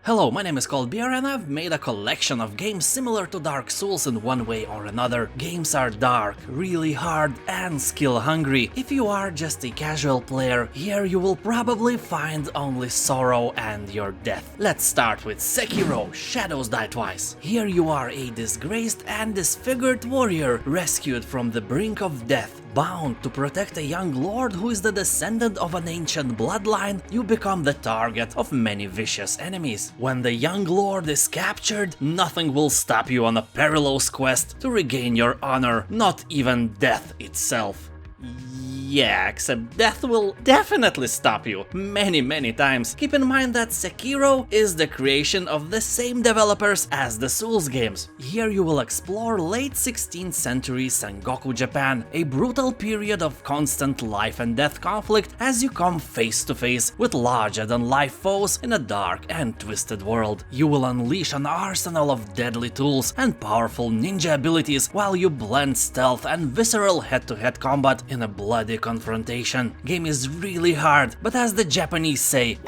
Hello, my name is Beer and I've made a collection of games similar to Dark Souls in one way or another. Games are dark, really hard and skill hungry. If you are just a casual player, here you will probably find only sorrow and your death. Let's start with Sekiro, Shadows Die Twice. Here you are a disgraced and disfigured warrior, rescued from the brink of death. Bound to protect a young lord who is the descendant of an ancient bloodline, you become the target of many vicious enemies. When the young lord is captured, nothing will stop you on a perilous quest to regain your honor, not even death itself. Yeah, except death will definitely stop you many times. Keep in mind that Sekiro is the creation of the same developers as the Souls games. Here you will explore late 16th century Sengoku Japan, a brutal period of constant life and death conflict as you come face to face with larger-than-life foes in a dark and twisted world. You will unleash an arsenal of deadly tools and powerful ninja abilities while you blend stealth and visceral head-to-head combat in a bloody confrontation. Game is really hard, but as the Japanese say,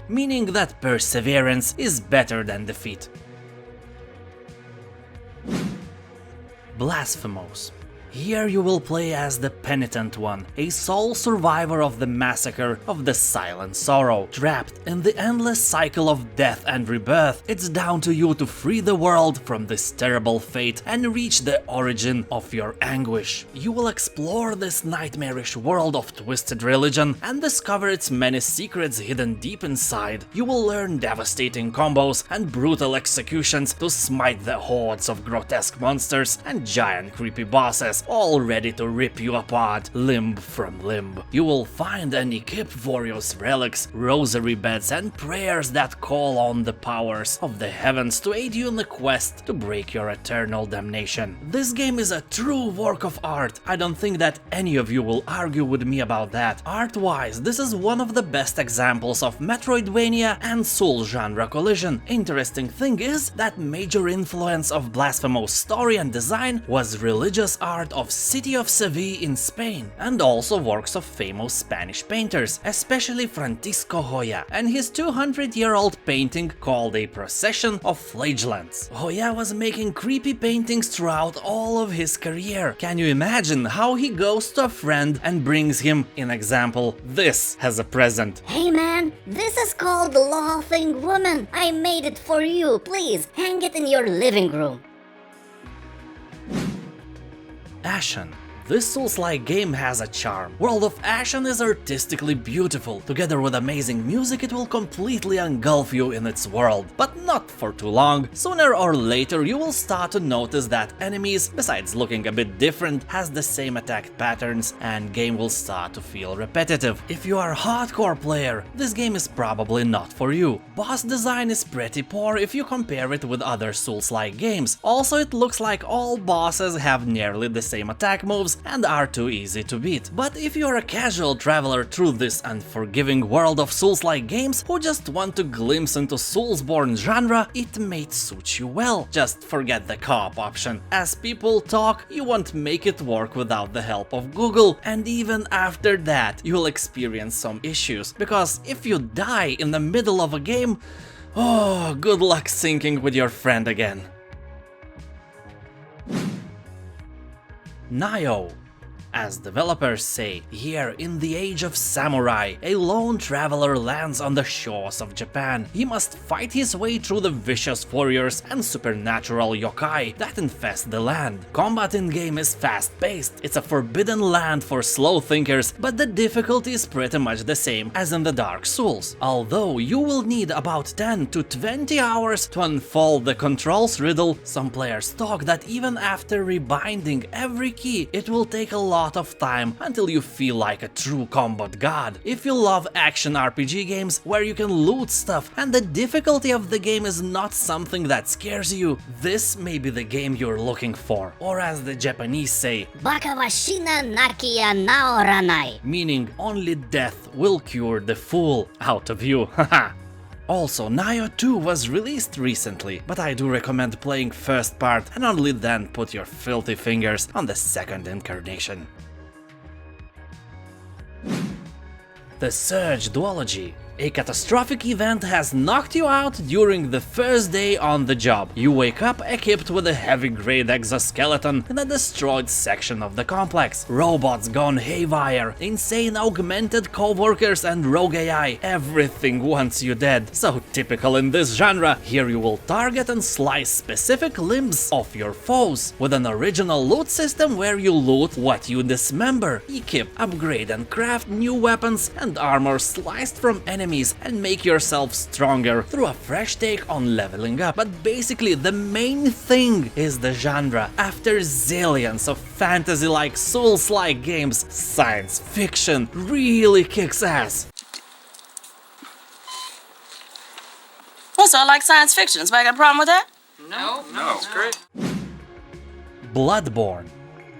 meaning that perseverance is better than defeat. Blasphemous. Here you will play as the Penitent One, a sole survivor of the massacre of the Silent Sorrow. Trapped in the endless cycle of death and rebirth, it's down to you to free the world from this terrible fate and reach the origin of your anguish. You will explore this nightmarish world of twisted religion and discover its many secrets hidden deep inside. You will learn devastating combos and brutal executions to smite the hordes of grotesque monsters and giant creepy bosses, all ready to rip you apart limb from limb. You will find and equip various relics, rosary beds and prayers that call on the powers of the heavens to aid you in the quest to break your eternal damnation. This game is a true work of art. I don't think that any of you will argue with me about that. Art-wise, this is one of the best examples of Metroidvania and Soul genre collision. Interesting thing is that major influence of Blasphemous story and design was religious art of City of Seville in Spain, and also works of famous Spanish painters, especially Francisco Goya, and his 200-year-old painting called A Procession of Flagellants. Goya was making creepy paintings throughout all of his career. Can you imagine how he goes to a friend and brings him, in example, this as a present? Hey man, this is called the Laughing Woman. I made it for you. Please, hang it in your living room. Ashen. This Souls-like game has a charm. World of Ashen is artistically beautiful. Together with amazing music, it will completely engulf you in its world. But not for too long. Sooner or later you will start to notice that enemies, besides looking a bit different, has the same attack patterns and game will start to feel repetitive. If you are a hardcore player, this game is probably not for you. Boss design is pretty poor if you compare it with other Souls-like games. Also, it looks like all bosses have nearly the same attack moves and are too easy to beat. But if you're a casual traveler through this unforgiving world of Souls-like games who just want to glimpse into Soulsborne genre, it may suit you well. Just forget the co-op option. As people talk, you won't make it work without the help of Google, and even after that you'll experience some issues, because if you die in the middle of a game, oh, good luck syncing with your friend again. Nioh. As developers say, here in the age of samurai, a lone traveler lands on the shores of Japan. He must fight his way through the vicious warriors and supernatural yokai that infest the land. Combat in-game is fast-paced, it's a forbidden land for slow thinkers, but the difficulty is pretty much the same as in the Dark Souls. Although you will need about 10 to 20 hours to unfold the controls riddle, some players talk that even after rebinding every key, it will take a lot of time until you feel like a true combat god. If you love action RPG games where you can loot stuff and the difficulty of the game is not something that scares you, this may be the game you're looking for. Or as the Japanese say, Bakawashina nakia naoranai, meaning only death will cure the fool out of you. Haha. Also, Nioh 2 was released recently, but I do recommend playing first part and only then put your filthy fingers on the second incarnation. The Surge duology. A catastrophic event has knocked you out during the first day on the job. You wake up equipped with a heavy-grade exoskeleton in a destroyed section of the complex. Robots gone haywire, insane augmented co-workers and rogue AI. Everything wants you dead. So typical in this genre, here you will target and slice specific limbs of your foes, with an original loot system where you loot what you dismember, equip, upgrade and craft new weapons and armor sliced from enemies and make yourself stronger through a fresh take on leveling up. But basically the main thing is the genre. After zillions of fantasy-like Souls-like games, science fiction really kicks ass. Also, I like science fiction. Anybody got a problem with that? No, it's great. Bloodborne.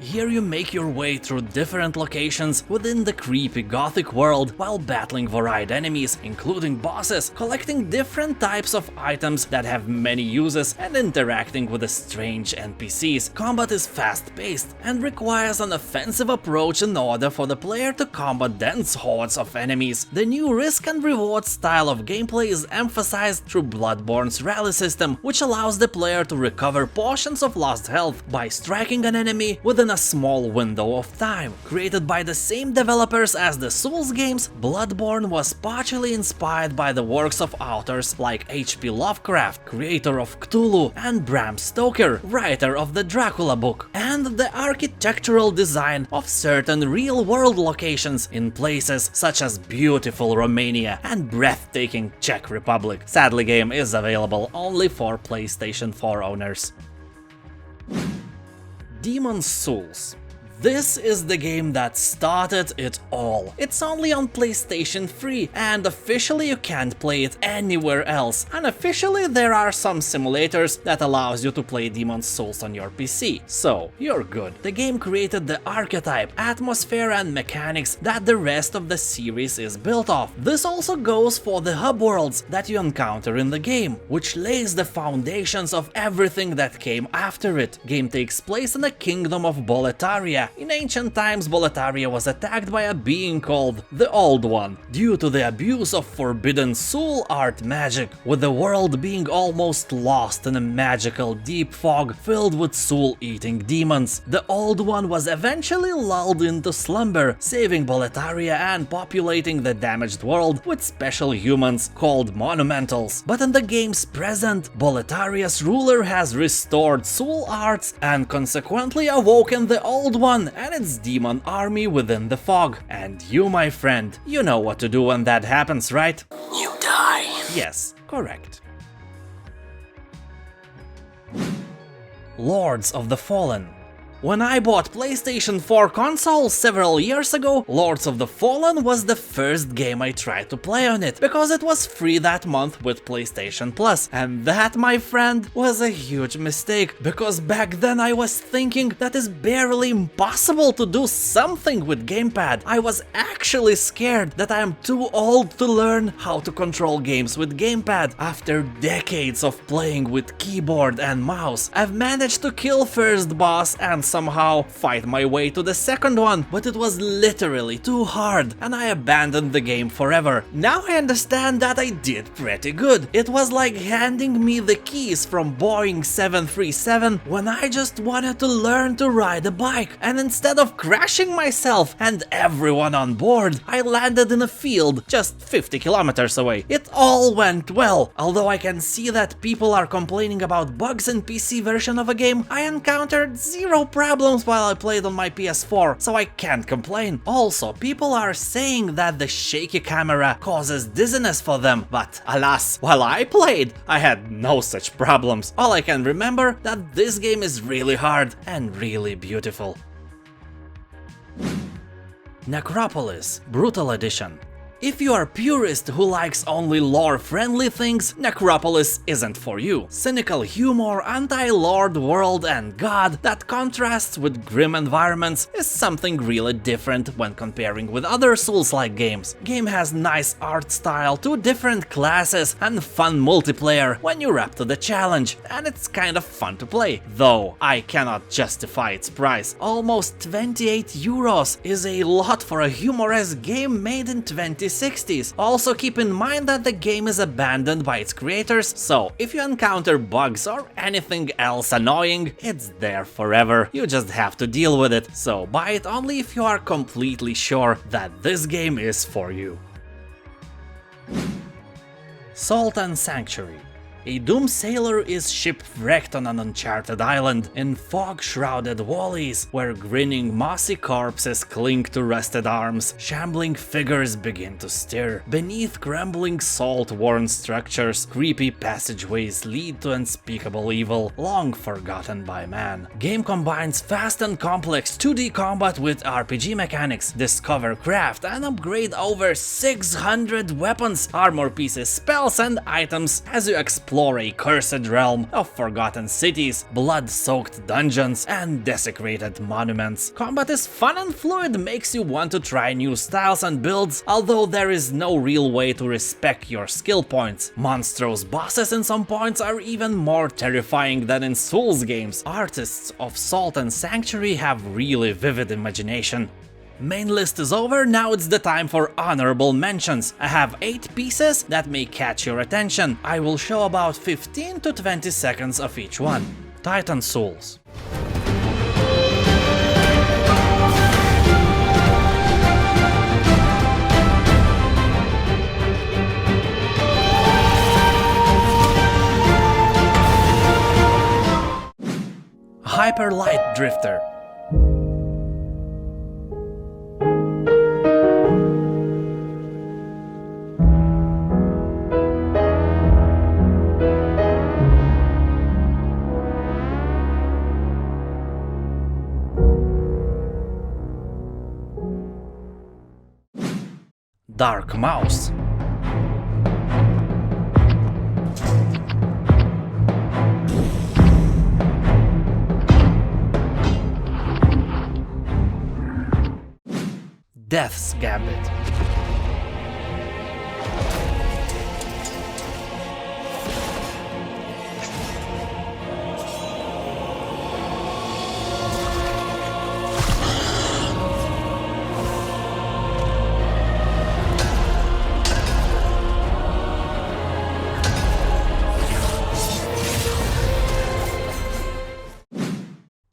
Here you make your way through different locations within the creepy gothic world while battling varied enemies, including bosses, collecting different types of items that have many uses, and interacting with the strange NPCs. Combat is fast-paced and requires an offensive approach in order for the player to combat dense hordes of enemies. The new risk and reward style of gameplay is emphasized through Bloodborne's rally system, which allows the player to recover portions of lost health by striking an enemy within a small window of time. Created by the same developers as the Souls games, Bloodborne was partially inspired by the works of authors like H.P. Lovecraft, creator of Cthulhu, and Bram Stoker, writer of the Dracula book, and the architectural design of certain real-world locations in places such as beautiful Romania and breathtaking Czech Republic. Sadly, game is available only for PlayStation 4 owners. Demon's Souls. This is the game that started it all. It's only on PlayStation 3, and officially you can't play it anywhere else. Unofficially, there are some simulators that allows you to play Demon's Souls on your PC, so you're good. The game created the archetype, atmosphere and mechanics that the rest of the series is built off. This also goes for the hub worlds that you encounter in the game, which lays the foundations of everything that came after it. Game takes place in the kingdom of Boletaria. In ancient times, Boletaria was attacked by a being called the Old One, due to the abuse of forbidden soul art magic, with the world being almost lost in a magical deep fog filled with soul-eating demons. The Old One was eventually lulled into slumber, saving Boletaria and populating the damaged world with special humans called Monumentals. But in the game's present, Boletaria's ruler has restored soul arts and consequently awoken the Old One and its demon army within the fog. And you, my friend, you know what to do when that happens, right? You die. Yes, correct. Lords of the Fallen. When I bought PlayStation 4 consoles several years ago, Lords of the Fallen was the first game I tried to play on it, because it was free that month with PlayStation Plus. And that, my friend, was a huge mistake, because back then I was thinking that it's barely impossible to do something with gamepad. I was actually scared that I am too old to learn how to control games with gamepad. After decades of playing with keyboard and mouse, I've managed to kill first boss and somehow fight my way to the second one, but it was literally too hard and I abandoned the game forever. Now I understand that I did pretty good. It was like handing me the keys from Boeing 737 when I just wanted to learn to ride a bike, and instead of crashing myself and everyone on board, I landed in a field just 50 kilometers away. It all went well. Although I can see that people are complaining about bugs in PC version of a game, I encountered zero problems while I played on my PS4, so I can't complain. Also, people are saying that the shaky camera causes dizziness for them, but alas, while I played, I had no such problems. All I can remember that this game is really hard and really beautiful. Necropolis Brutal Edition. If you are a purist who likes only lore-friendly things, Necropolis isn't for you. Cynical humor, anti-lord world and god that contrasts with grim environments is something really different when comparing with other Souls-like games. Game has nice art style, 2 different classes and fun multiplayer when you're up to the challenge, and it's kind of fun to play. Though I cannot justify its price. Almost 28 euros is a lot for a humorous game made in 2016. 2060s. Also keep in mind that the game is abandoned by its creators, so if you encounter bugs or anything else annoying, it's there forever. You just have to deal with it, so buy it only if you are completely sure that this game is for you. Salt and Sanctuary. A doomed sailor is shipwrecked on an uncharted island in fog-shrouded valleys, where grinning mossy corpses cling to rusted arms. Shambling figures begin to stir. Beneath crumbling salt-worn structures, creepy passageways lead to unspeakable evil, long forgotten by man. Game combines fast and complex 2D combat with RPG mechanics. Discover, craft, and upgrade over 600 weapons, armor pieces, spells, and items as you explore a cursed realm of forgotten cities, blood-soaked dungeons, and desecrated monuments. Combat is fun and fluid, makes you want to try new styles and builds, although there is no real way to respec your skill points. Monstrous bosses in some points are even more terrifying than in Souls games. Artists of Salt and Sanctuary have really vivid imagination. Main list is over, now it's the time for honorable mentions. I have 8 pieces that may catch your attention. I will show about 15 to 20 seconds of each one. Titan Souls. Hyper Light Drifter. Dark Mouse. Death's Gambit.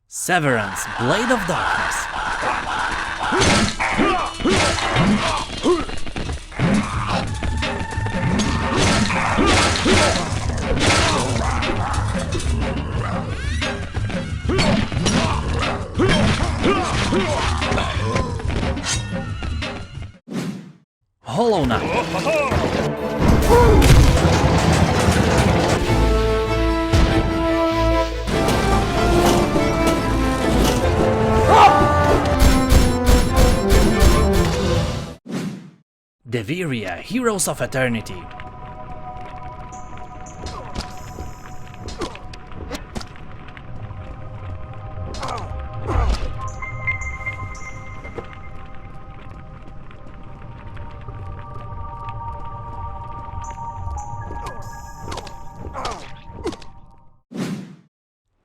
Severance, Blade of Darkness. Hollow Knight. Deveria, Heroes of Eternity.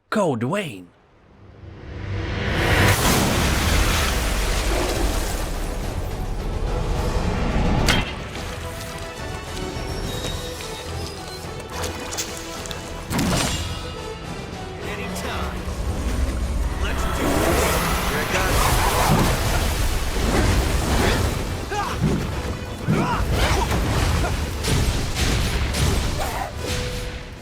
Code Vein.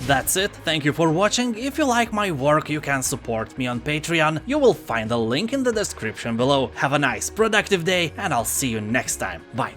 That's it, thank you for watching. If you like my work, you can support me on Patreon. You will find a link in the description below. Have a nice, productive day, and I'll see you next time. Bye.